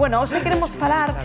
Bueno, hoxe queremos falar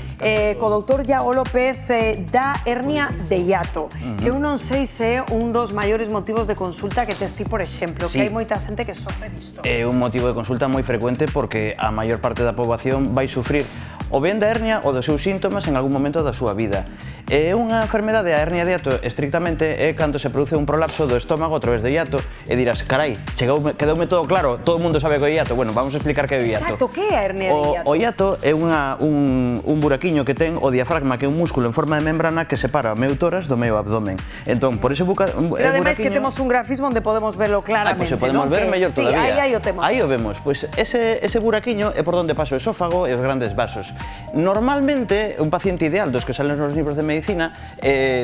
co doutor Iago López da hernia de hiato. Eu non sei se é un dos maiores motivos de consulta que tes ti, por exemplo, que hai moita xente que sofre disto. É un motivo de consulta moi frecuente porque a maior parte da poboación vai sufrir o ben da hernia ou dos seus síntomas en algún momento da súa vida. É unha enfermedade, a hernia de hiato, estrictamente é cando se produce un prolapso do estómago a través de hiato e dirás, carai, quedoume todo claro, todo o mundo sabe que é o hiato. Bueno, vamos a explicar que é o hiato. Exacto, que é a hernia de hiato? O hiato é un buraquiño que ten o diafragma, que é un músculo en forma de membrana que separa o meu tórax do meu abdomen. Entón, por ese buraquiño... Pero ademais que temos un grafismo onde podemos verlo claramente, Pois se podemos ver mellor todavía. Sí, aí o temos. Aí o vemos. Pois ese buraquiño é por onde pasa o esófago e os grandes vasos. Normalmente, un paciente ideal dos que salen nos libros de medicina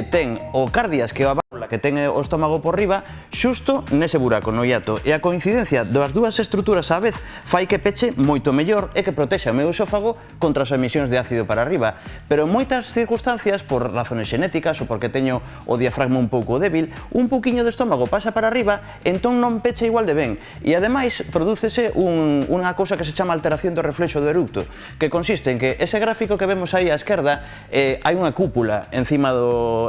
ten o cardias, que é a válvula que ten o estómago por riba, xusto nese buraco, no hiato. E a coincidencia das dúas estruturas á vez fai que peche moito mellor e que protexa o meu esófago contra as emisións de ácido para arriba. Pero en moitas circunstancias, por razones xenéticas ou porque teño o diafragma un pouco débil, un pouquiño do estómago pasa para arriba, entón non pecha igual de ben. E ademais, prodúcese unha cousa que se chama alteración do reflexo do eructo, que consiste en que ese gráfico que vemos aí á esquerda hai unha cúpula encima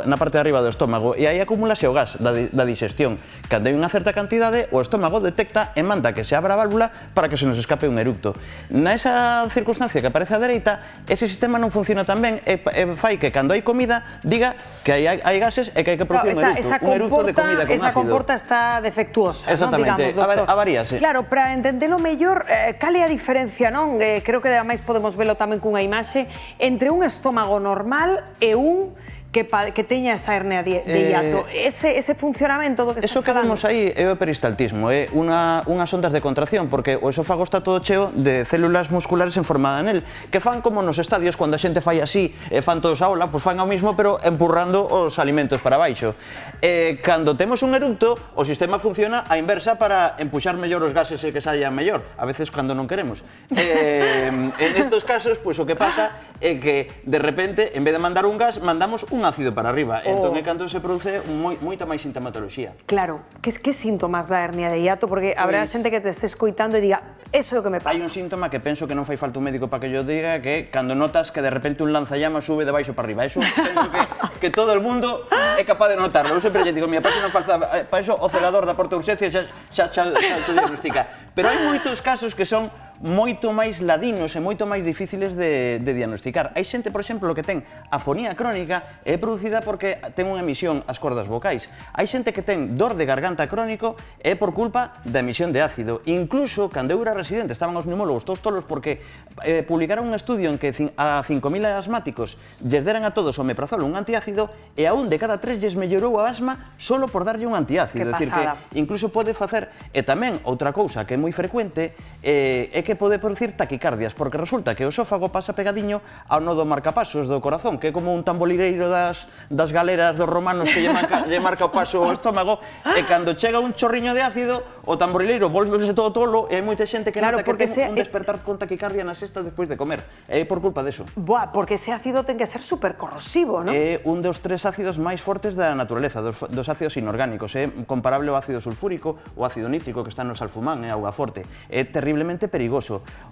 na parte de arriba do estómago e aí acumulase o gas da digestión. Cando hai unha certa cantidade, o estómago detecta e manda que se abra a válvula para que se nos escape un eructo. Nesa circunstancia que aparece á dereita, ese sistema non funciona tan ben e fai que cando hai comida diga que hai gases e que hai que producir un eructo de comida con ácido. Esa comporta está defectuosa, exactamente, avaríase. Claro, para entendelo mellor, cal é a diferencia, non? Creo que ademais podemos velo tamén cunha imaxe entre un estómago normal e un que teña esa hernia de hiato. Ese funcionamento do que estás falando. Eso que vemos aí é o peristaltismo, é unhas ondas de contracción, porque o esófago está todo cheo de células musculares en forma de anel, que fan como nos estadios, cando a xente fai así e fan todos a ola, pois fan ao mismo, pero empurrando os alimentos para baixo. Cando temos un eructo, o sistema funciona á inversa para empuxar mellor os gases e que saian mellor, a veces cando non queremos. En estos casos, pois o que pasa é que, de repente, en vez de mandar un gas, mandamos un ácido para arriba, entón é cando se produce moita máis sintomatoloxía. Claro, que síntomas da hernia de hiato? Porque habrá xente que te este escoitando e diga, eso é o que me pasa. Hai un síntoma que penso que non fai falta un médico para que yo diga, que cando notas que de repente un lanzallamas sube de baixo para arriba. Eso penso que todo el mundo é capaz de notarlo. Eu sempre lle digo, mira, para eso o celador da porta de urxencias xa diagnostica. Pero hai moitos casos que son moito máis ladinos e moito máis difíciles de diagnosticar. Hai xente, por exemplo, que ten afonía crónica e é producida porque ten unha emisión ás cordas vocais. Hai xente que ten dor de garganta crónico e é por culpa da emisión de ácido. Incluso, cando eu era residente, estaban os neumólogos todos tolos porque publicaron un estudio en que a 5.000 asmáticos lles deran a todos omeprazol, un antiácido, e a un de cada 3 lles mellorou a asma solo por darlle un antiácido. Que pasada. Que incluso pode facer, e tamén outra cousa que é moi frecuente, é que pode producir taquicardias, porque resulta que o esófago pasa pegadiño ao nodo marcapasos do corazón, que é como un tambolireiro das galeras dos romanos que lle marca o paso ao estómago, e cando chega un chorriño de ácido, o tamborileiro volvese todo tolo, e hai moita xente que nota que ten un despertar con taquicardia na sexta despois de comer. É por culpa deso. Buah, porque ese ácido ten que ser supercorrosivo, non? É un dos 3 ácidos máis fortes da naturaleza, dos ácidos inorgánicos. É comparable ao ácido sulfúrico, o ácido nítrico que está no salfumán, é auga forte. É terriblemente perigoso.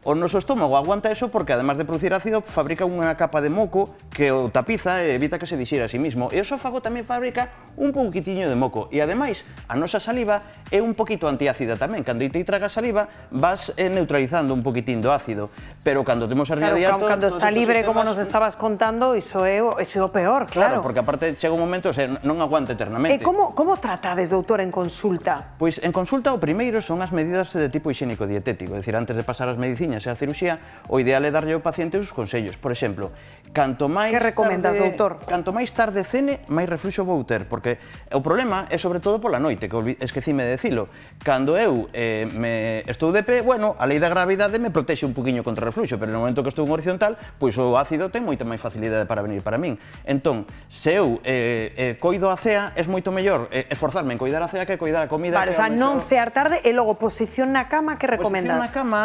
O noso estómago aguanta eso porque, además de producir ácido, fabrica unha capa de moco que o tapiza e evita que se dixira a sí mismo. E o esófago tamén fabrica un pouquitiño de moco. E, ademais, a nosa saliva é un poquito antiácida tamén. Cando te tragas saliva, vas neutralizando un poquitín do ácido. Pero cando temos hernia de hiato... Cando está libre, como nos estabas contando, iso é o peor, claro. Claro, porque aparte chega un momento, non aguanta eternamente. E como tratades, doutor, en consulta? Pois en consulta o primeiro son as medidas de tipo higiénico-dietético, é dicir, antes de pasar as medicinas e a cirurxía, o ideal é darlle ao paciente os consellos. Por exemplo, canto máis... Que recomendas, doutor? Canto máis tarde cene, máis refluxo vou ter, porque o problema é sobre todo pola noite, que esquecime de dicilo. Cando eu estou de pé, bueno, a lei da gravidade me protexe un poquinho contra o refluxo, pero no momento que estou en horizontal, pois o ácido ten moita máis facilidade para venir para min. Entón, se eu coido a cea, é moito mellor esforzarme en coidar a cea que coidar a comida. Vale, o sea, non cear tarde e logo posición na cama, que recomendas? Posición na cama,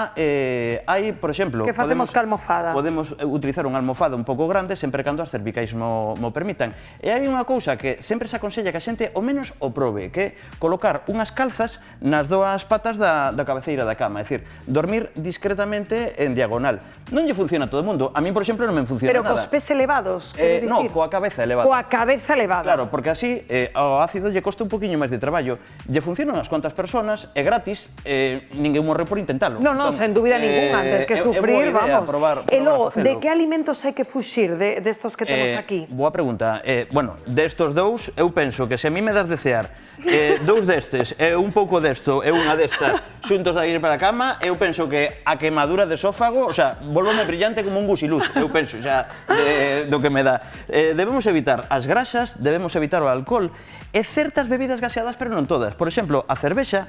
hai, por exemplo... Que facemos ca almofada? Podemos utilizar unha almofada un pouco grande, sempre cando as cervicais mo permitan. E hai unha cousa que sempre se aconsella que a xente ao menos o probe, que é colocar unhas calzas na nas dúas patas da cabeceira da cama, é dicir, dormir discretamente en diagonal. Non lle funciona a todo o mundo, a mí, por exemplo, non me funciona Pero nada. cos pés elevados, queres dicir? Non, coa cabeza elevada. Coa cabeza elevada. Claro, porque así ao ácido lle costa un poquinho máis de traballo. Lle funcionan as cuantas personas, é gratis, ninguén morre por intentalo. Non, sen dúbida ninguna, antes que sufrir, vamos. E logo, de que alimentos hai que fuxir destos que temos aquí? Boa pregunta. Bueno, destos dous, eu penso que se a mí me das de cear dous destes, un pouco desto e unha desta xuntos a ir para a cama, eu penso que a quemadura de esófago, o sea, volvome brillante como un gusiluz, eu penso xa do que me dá. Debemos evitar as grasas, debemos evitar o alcohol e certas bebidas gaseadas, pero non todas. Por exemplo, a cervexa,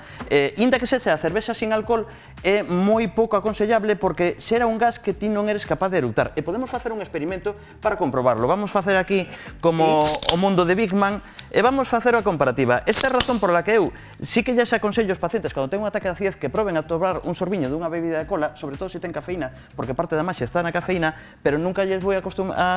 inda que sexa a cervexa sin alcohol, é moi pouco aconsellable porque xera un gas que ti non eres capaz de eructar. E podemos facer un experimento para comprobarlo. Vamos facer aquí como o mundo de Big Man e vamos facer a comparativa. Esta é a razón por la que eu sí que xa se aconsello aos pacientes cando ten un ataque de acidez que proben a tomar un sorbiño dunha bebida de cola, sobre todo se ten cafeína, porque parte da maxia está na cafeína, pero nunca lles vou a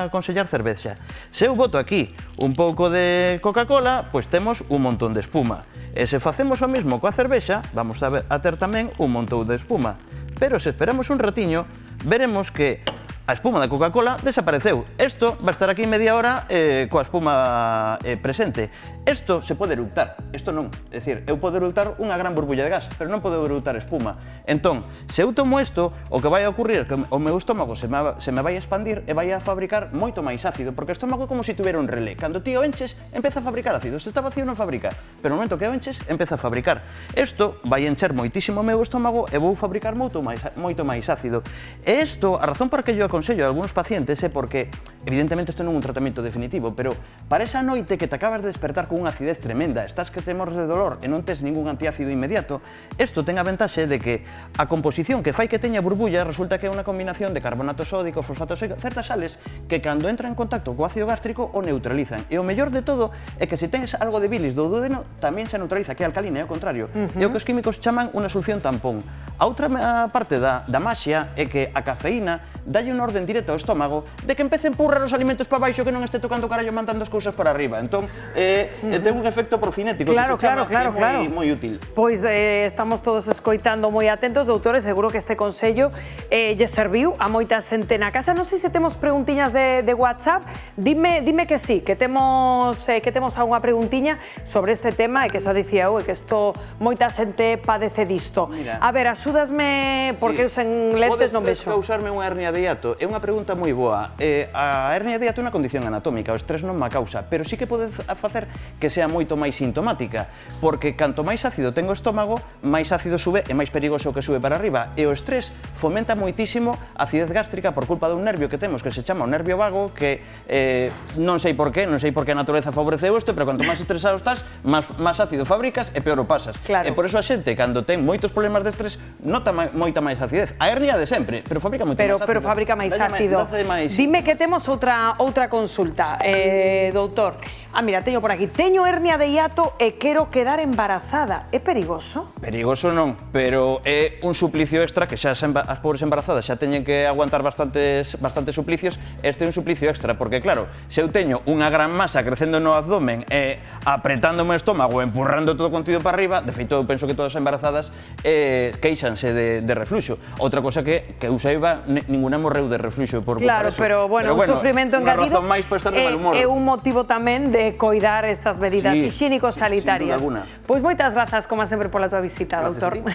aconsellar cervexa. Se eu boto aquí un pouco de Coca-Cola, pois temos un montón de espuma. E se facemos o mesmo coa cervexa, vamos a ter tamén un montón de espuma. Pero se esperamos un ratiño, veremos que a espuma da Coca-Cola desapareceu. Isto va a estar aquí media hora coa espuma presente. Isto se pode eructar, isto non. É dicir, eu podo eructar unha gran burbulla de gas, pero non podo eructar espuma. Entón, se eu tomo isto, o que vai a ocurrir é que o meu estómago se me vai a expandir e vai a fabricar moito máis ácido, porque o estómago é como se tuvera un relé. Cando ti o enches, empeza a fabricar ácido. Se está vacío non fabrica, pero no momento que o enches, empeza a fabricar. Isto vai encher moitísimo o meu estómago e vou fabricar moito máis ácido. E isto, a razón por que yo aconsello a algúns pacientes é porque, evidentemente, isto non é un tratamento definitivo, pero para esa noite que te acabas de despertar con unha acidez tremenda, estás que te morres de dolor e non tes ningún antiácido inmediato, isto ten a ventaxe de que a composición que fai que teña burbulla resulta que é unha combinación de carbonato sódico, fosfato sódico, certas sales que cando entran en contacto co ácido gástrico o neutralizan. E o mellor de todo é que se tens algo de bilis do duodeno tamén se neutraliza, que é alcalina, é o contrario. É o que os químicos chaman unha solución tampón. A outra parte da maxia é que a cafeína dalle unha orden directa ao estómago de que empece a empurrar os alimentos para baixo que non este tocando o carallo mandando as cousas para arriba. Entón, ten un efecto procinético que se chama que é moi útil. Pois estamos todos escoitando moi atentos, doutores, seguro que este consello lle serviu a moita xente na casa. Non sei se temos preguntiñas de WhatsApp, dime que sí, que temos algunha preguntiña sobre este tema e que xa dicía eu, que isto moita xente padece disto. A ver, axúdasme, porque eu sen lentes non vexo. Podes causarme unha hernia de hiato? É unha pregunta moi boa. A hernia de hiato é unha condición anatómica, o estrés non má causa, pero sí que pode facer que sea moito máis sintomática, porque canto máis ácido ten o estómago, máis ácido sube e máis perigoso que sube para arriba. E o estrés fomenta moitísimo a acidez gástrica por culpa dun nervio que temos que se chama o nervio vago, que non sei por qué a natureza favoreceu isto, pero canto máis estresado estás, máis ácido fabricas e peor o pasas. E por eso a xente, cando ten moitos problemas de estrés, nota moita máis acidez. A hernia de sempre, pero fabrica moito máis ácido. Pero fabrica máis ácido. Dime que temos outra consulta, doutor. Mira, teño por aquí. Teño hernia de hiato e quero quedar embarazada. É perigoso? Perigoso non, pero é un suplicio extra que xa as pobres embarazadas xa teñen que aguantar bastantes suplicios. Este é un suplicio extra, porque claro, se eu teño unha gran masa crecendo no abdomen e apretándome o estómago, empurrando todo o contido para arriba, de feito eu penso que todas as embarazadas queixanse de refluxo. Outra cosa que eu saiba, ninguna morreu de refluxo por culpa deso. Claro, pero bueno, un sufrimento engadido é un motivo tamén de coidar estas medidas hixiénico-sanitarias. Pois moitas grazas, como sempre, pola tua visita, doutor.